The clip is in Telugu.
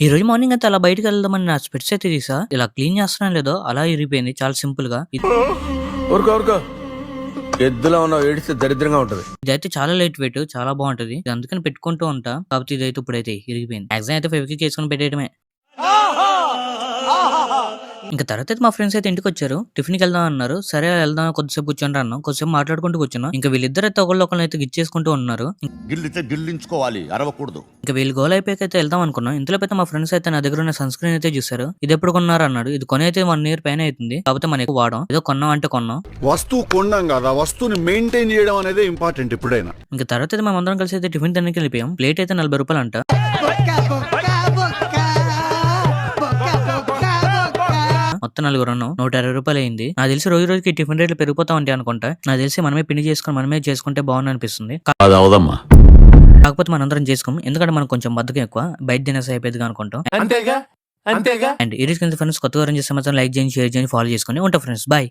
ఈ రోజు మార్నింగ్ అయితే అలా బయటకి వెళ్దామని నా స్పెట్స్ అయితే తీసా. ఇలా క్లీన్ చేస్తున్నాను లేదో అలా ఇరిగిపోయింది చాలా సింపుల్ గా. ఎద్దులా ఉన్నావు, ఏడిస్తే దరిద్రంగా ఉంటది. ఇదైతే చాలా లైట్ వెయిట్, చాలా బాగుంటది. ఇది అందుకని పెట్టుకుంటూ ఉంటా. కాకపోతే ఇదైతే ఇప్పుడైతే ఇరిగిపోయింది. మ్యాక్సిమం అయితే ఫెవిక్విక్ వేసుకొని పెట్టేయడమే. ఇంకా తర్వాత అయితే మా ఫ్రెండ్స్ అయితే ఇంటికి వచ్చారు. టిఫిన్ కి వెళ్దాం అన్నారు. సరే వెళ్దాం, కొద్దిసేపు కూర్చొని అన్నాం. కొద్దిసేపు మాట్లాడుకుంటూ కూర్చున్నాం. ఇంకా వీళ్ళిద్దరు అయితే ఒకళ్ళు అయితే గిచ్చేసుకుంటూ ఉన్నారు. గిల్లితే గిల్లించుకోవాలి, అరవకూడదు. ఇంకా వీళ్ళు గోల్ అయిపోయాక అయితే వెళ్దాం అనుకున్నాం. ఇంతలో అయితే మా ఫ్రెండ్స్ అయితే నా దగ్గర ఉన్న సన్ స్క్రీన్ అయితే చూసారు. ఇది ఎప్పుడు కొన్నారు అన్నాడు. ఇది కొని అయితే 1 year పైన అవుతుంది. కాకపోతే మనం ఎక్కువ వాడడం, ఏదో కొన్నాం అంటే కొన్నాం. వస్తువు కొన్నాం కదా, వస్తువుని మెయింటైన్ చేయడం అనేది ఇంపార్టెంట్ ఎప్పుడైనా. ఇంకా తర్వాత అయితే మేము అందరం కలిసి అయితే టిఫిన్ తినడానికి వెళ్ళిపోయాం. ప్లేట్ అయితే 40 రూపాయలు అంట. మొత్తం 4 ఉన్నాం. 120 రూపాయలు అయింది. నాకు తెలిసి రోజు రోజుకి టిఫిన్ రేట్లు పెరిగిపోతా ఉంటాయి అనుకుంటా. నాకు తెలిసి మనమే పిండి చేసుకుని మనమే చేసుకుంటే బాగుంది అనిపిస్తుంది. కాకపోతే మనందరం చేసుకోం, ఎందుకంటే మనకు కొంచెం బద్దకం ఎక్కువ. బయట తినేసి అయిపోయింది అనుకుంటాం. అండ్ ఈ రోజు ఫ్రెండ్స్ కొత్తగా సమాచారం లైక్ చేయండి, షేర్ చేయండి, ఫాలో చేసుకోండి. ఉంటా ఫ్రెండ్స్, బాయ్.